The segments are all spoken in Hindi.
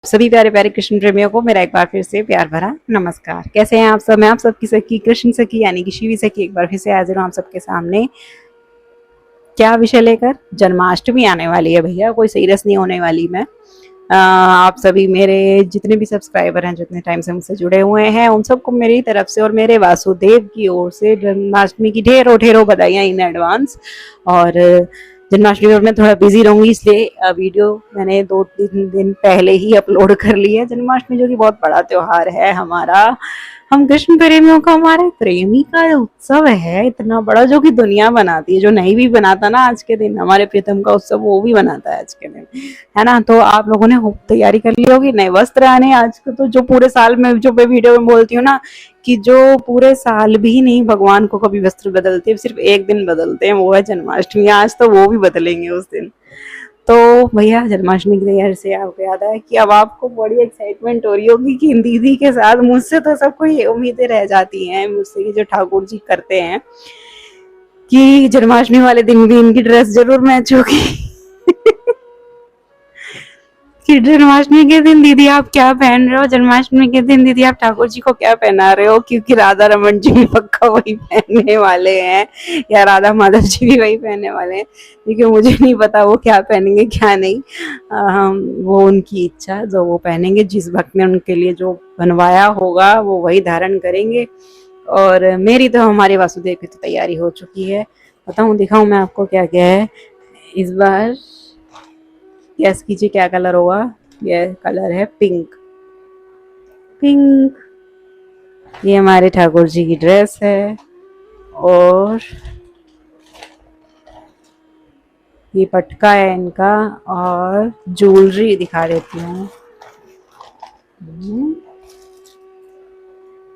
सभी प्यारे प्यारे कृष्ण प्रेमियों को मेरा एक बार फिर से प्यार भरा नमस्कार। कैसे हैं आप सब? मैं आप सबकी सखी कृष्ण सखी यानी कि शिवी सखी एक बार फिर से हाजिर हूँ आप सबके सामने। क्या विषय लेकर? जन्माष्टमी आने वाली है भैया, कोई सीरियस नहीं होने वाली मैं। आप सभी मेरे जितने भी सब्सक्राइबर हैं, जितने टाइम से मुझसे जुड़े हुए हैं, उन सबको मेरी तरफ से और मेरे वासुदेव की ओर से जन्माष्टमी की ढेरों ढेरों बधाइयाँ इन एडवांस। और जन्माष्टमी पर मैं थोड़ा बिजी रहूंगी, इसलिए वीडियो मैंने 2-3 दिन पहले ही अपलोड कर ली है। जन्माष्टमी जो कि बहुत बड़ा त्योहार है हमारा, हम कृष्ण प्रेमियों का, हमारे प्रेमी का उत्सव है इतना बड़ा, जो कि दुनिया बनाती है। जो नहीं भी बनाता ना आज के दिन हमारे प्रीतम का उत्सव, वो भी बनाता है आज के दिन, है ना। तो आप लोगों ने खूब तैयारी कर ली होगी, नए वस्त्र आने आज को। तो जो पूरे साल में, जो मैं वीडियो में बोलती हूँ ना, कि जो पूरे साल भी नहीं भगवान को कभी वस्त्र बदलते, सिर्फ एक दिन बदलते हैं, वो है जन्माष्टमी। आज तो वो भी बदलेंगे उस दिन। तो भैया, जन्माष्टमी की तैयारी से आपको याद है कि अब आपको बड़ी एक्साइटमेंट हो रही होगी कि दीदी के साथ मुझसे तो सबको ये उम्मीदें रह जाती हैं मुझसे, कि जो ठाकुर जी करते हैं कि जन्माष्टमी वाले दिन भी इनकी ड्रेस जरूर मैच होगी। कि जन्माष्टमी के दिन दीदी आप क्या पहन रहे हो, जन्माष्टमी के दिन दीदी आप ठाकुर जी को क्या पहना रहे हो, क्योंकि राधा रमन जी भी पक्का वही पहनने वाले हैं, या राधा माधव जी भी वही पहनने वाले हैं। क्योंकि मुझे नहीं पता वो क्या पहनेंगे क्या नहीं। वो उनकी इच्छा, जो वो पहनेंगे, जिस भक्त ने उनके लिए जो बनवाया होगा वो वही धारण करेंगे। और मेरी तो, हमारे वासुदेव की तो तैयारी हो चुकी है। बताऊं, दिखाऊं मैं आपको क्या क्या है इस बार? गैस कीजिए क्या कलर होगा। यह कलर है पिंक। पिंक, ये हमारे ठाकुर जी की ड्रेस है। और ये पटका है इनका। और ज्वेलरी दिखा देती हूँ।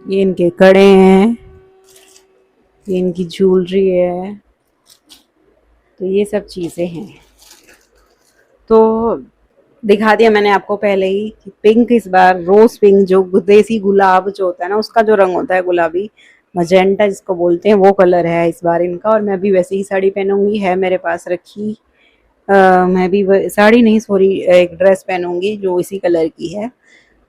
ये इनके कड़े हैं, ये इनकी ज्वेलरी है। तो ये सब चीजें हैं। तो दिखा दिया मैंने आपको पहले ही कि पिंक इस बार, रोज पिंक, जो देसी गुलाब जो होता है ना, उसका जो रंग होता है गुलाबी, मजेंटा जिसको बोलते हैं, वो कलर है इस बार इनका। और मैं भी वैसे ही साड़ी पहनूंगी, है मेरे पास रखी। मैं भी साड़ी नहीं, सॉरी, एक ड्रेस पहनूंगी जो इसी कलर की है।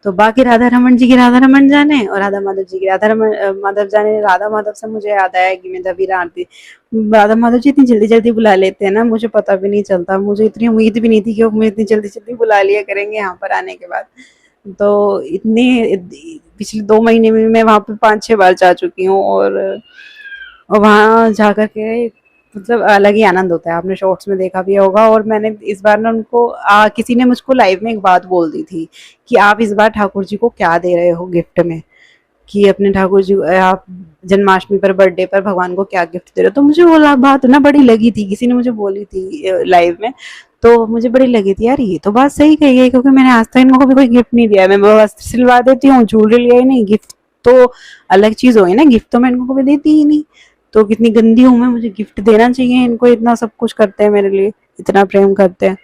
तो बाकी राधा रमन जी की राधा रमन जाने, और राधा माधव जी की राधा रमन माधव जाने। राधा माधव से मुझे याद आया कि मैं तभी राधा माधव जी इतनी जल्दी जल्दी बुला लेते हैं ना, मुझे पता भी नहीं चलता। मुझे इतनी उम्मीद भी नहीं थी कि वो मुझे इतनी जल्दी जल्दी बुला लिया करेंगे यहाँ पर आने के बाद। तो इतने पिछले 2 महीने में मैं वहाँ पे 5-6 बार जा चुकी हूँ। और वहाँ जा कर के मतलब अलग ही आनंद होता है। आपने शॉर्ट्स में देखा भी होगा। और मैंने इस बार ना उनको किसी ने मुझको लाइव में एक बात बोल दी थी कि आप इस बार ठाकुर जी को क्या दे रहे हो गिफ्ट में, कि अपने ठाकुर जी आप जन्माष्टमी पर, बर्थडे पर भगवान को क्या गिफ्ट दे रहे हो। तो मुझे वो बात ना बड़ी लगी थी, किसी ने मुझे बोली थी लाइव में। तो मुझे बड़ी लगी थी, यार ये तो बात सही कही है, क्योंकि मैंने आज तक इनको कभी कोई गिफ्ट नहीं दिया है। मैं वस्त्र सिलवा देती हूँ, ज्वेलरी लिया ही नहीं, गिफ्ट तो अलग चीज हो ना, गिफ्ट तो मैं इनको कभी देती ही नहीं। तो कितनी गंदी हूँ मैं, मुझे गिफ्ट देना चाहिए इनको, इतना सब कुछ करते हैं मेरे लिए, इतना प्रेम करते हैं।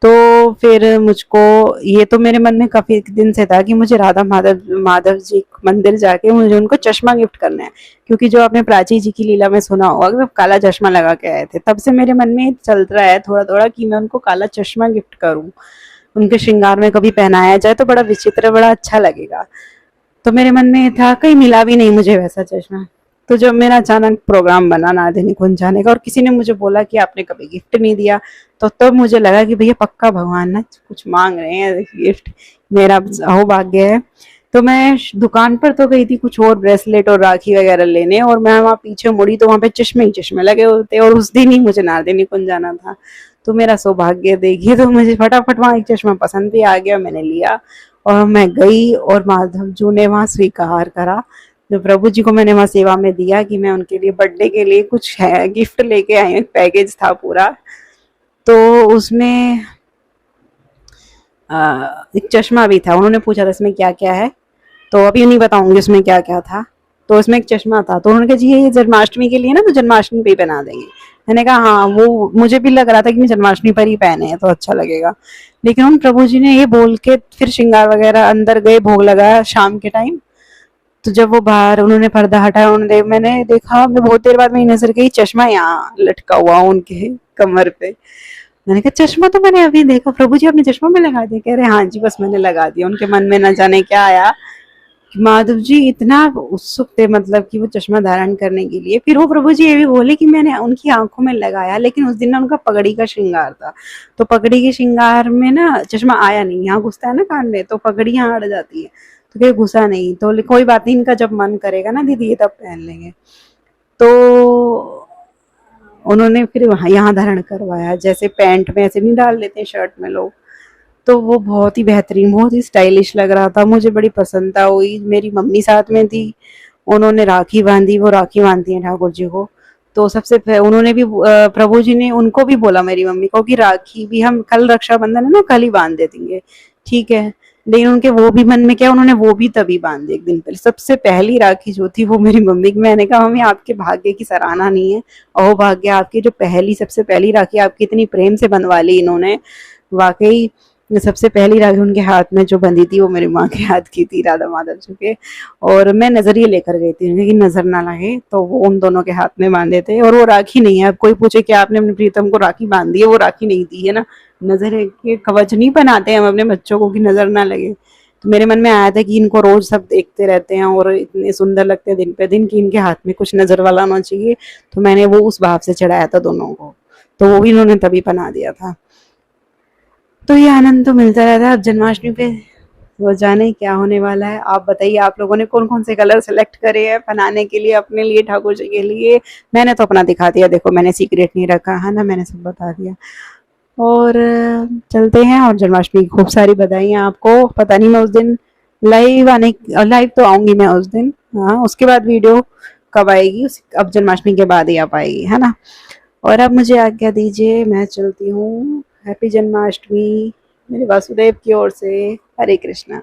तो फिर मुझको, ये तो मेरे मन में काफी दिन से था कि मुझे राधा माधव जी मंदिर जाके मुझे उनको चश्मा गिफ्ट करना है। क्योंकि जो आपने प्राची जी की लीला में सुना होगा कि वो काला चश्मा लगा के आए थे, तब से मेरे मन में चल रहा है थोड़ा थोड़ा कि मैं उनको काला चश्मा गिफ्ट करूं, उनके श्रृंगार में कभी पहनाया जाए तो बड़ा विचित्र, बड़ा अच्छा लगेगा। तो मेरे मन में था, कहीं मिला भी नहीं मुझे वैसा चश्मा। तो जब मेरा अचानक प्रोग्राम बना नादिनी कुंज जाने का, और किसी ने मुझे बोला कि आपने कभी गिफ्ट नहीं दिया, तो तब मुझे लगा कि भैया पक्का भगवान ना कुछ मांग रहे हैं गिफ्ट, मेरा सौभाग्य है। तो मैं दुकान पर तो गई थी कुछ और ब्रेसलेट और राखी वगैरह लेने, और मैं वहाँ पीछे मुड़ी तो वहाँ पे चश्मे ही चश्मे लगे होते, और उस दिन ही मुझे नादिनी कुंज जाना था। तो मेरा सौभाग्य देखिए, तो मुझे फटाफट वहाँ एक चश्मा पसंद भी आ गया, मैंने लिया और मैं गई। और माधव जी ने वहाँ स्वीकार करा, जो प्रभु जी को मैंने वहाँ सेवा में दिया, कि मैं उनके लिए बर्थडे के लिए कुछ है गिफ्ट लेके आई हूँ। पैकेज था पूरा, तो उसमें एक चश्मा भी था। उन्होंने पूछा था इसमें क्या क्या है, तो अभी नहीं बताऊंगी उसमें क्या क्या था। तो उसमें एक चश्मा था, तो उन्होंने कहा जी ये जन्माष्टमी के लिए ना, तो जन्माष्टमी पे ही पहना देंगे। मैंने कहा हाँ, वो मुझे भी लग रहा था कि मैं जन्माष्टमी पर ही पहने हैं तो अच्छा लगेगा। लेकिन उन प्रभु जी ने ये बोल के फिर श्रृंगार वगैरह अंदर गए, भोग लगाया शाम के टाइम। तो जब वो बाहर उन्होंने पर्दा हटाया, मैंने देखा, मैं बहुत देर बाद मेरी नजर गई, चश्मा यहाँ लटका हुआ उनके कमर पे। मैंने कहा चश्मा तो मैंने अभी देखा, प्रभु जी आपने चश्मा में लगा दिया? कह रहे हाँ जी बस मैंने लगा दिया। उनके मन में न जाने क्या आया कि माधव जी इतना उत्सुक थे, मतलब कि वो चश्मा धारण करने के लिए। फिर वो प्रभु जी ये भी बोले कि मैंने उनकी आंखों में लगाया, लेकिन उस दिन ना उनका पगड़ी का श्रृंगार था, तो पगड़ी के श्रृंगार में ना चश्मा आया नहीं, यहाँ घुसता है ना कान में, तो पगड़ी यहाँ अड़ जाती है, तो फिर घुसा नहीं। तो कोई बात नहीं, इनका जब मन करेगा ना दीदी ये तब पहन लेंगे। तो उन्होंने फिर वहाँ यहाँ धारण करवाया, जैसे पैंट में ऐसे नहीं डाल लेते शर्ट में लोग, तो वो बहुत ही बेहतरीन, बहुत ही स्टाइलिश लग रहा था, मुझे बड़ी प्रसन्नता हुई। मेरी मम्मी साथ में थी, उन्होंने राखी बांधी, वो राखी बांधती हैं ठाकुर जी को। तो उन्होंने भी प्रभु जी ने उनको भी बोला मेरी मम्मी को कि राखी भी हम कल, रक्षाबंधन है ना, कल ही बांध दे देंगे, ठीक है। लेकिन उनके वो भी मन में क्या, उन्होंने वो भी तभी बांध दी एक दिन पहले। सबसे पहली राखी जो थी वो मेरी मम्मी की। मैंने कहा मम्मी आपके भाग्य की सराहना नहीं है, अहो भाग्य आपकी, जो पहली सबसे पहली राखी आपकी इतनी प्रेम से बनवा ली इन्होंने। वाकई सबसे पहली राखी उनके हाथ में जो बंधी थी वो मेरी माँ के हाथ की थी, राधा माधव जी के। और मैं नजरिए लेकर गई थी लेकिन नजर ना लगे, तो वो उन दोनों के हाथ में बांधे थे। और वो राखी नहीं है, अब कोई पूछे कि आपने अपने प्रीतम को राखी बांध दी है, वो राखी नहीं दी है ना, नजर के कवच नहीं बनाते हम अपने बच्चों को कि नजर ना लगे। तो मेरे मन में आया था कि इनको रोज सब देखते रहते हैं और इतने सुंदर लगते हैं दिन पे दिन, कि इनके हाथ में कुछ नजर वाला होना चाहिए। तो मैंने वो उस भाव से चढ़ाया था दोनों को, तो वो भी इन्होंने तभी बना दिया था। तो ये आनंद तो मिलता रहता है। अब जन्माष्टमी पे वो जाने क्या होने वाला है। आप बताइए आप लोगों ने कौन कौन से कलर सेलेक्ट करे हैं बनाने के लिए अपने लिए, ठाकुर जी के लिए। मैंने तो अपना दिखा दिया, देखो मैंने सीक्रेट नहीं रखा है ना, मैंने सब बता दिया। और चलते हैं, और जन्माष्टमी की खूब सारी बधाइयाँ आपको। पता नहीं मैं उस दिन लाइव तो आऊंगी मैं उस दिन, हाँ उसके बाद वीडियो कब आएगी, अब जन्माष्टमी के बाद ही आ पाएगी, है ना। और अब मुझे आज्ञा दीजिए, मैं चलती हूँ। हैप्पी जन्माष्टमी मेरे वासुदेव की ओर से। हरे कृष्णा।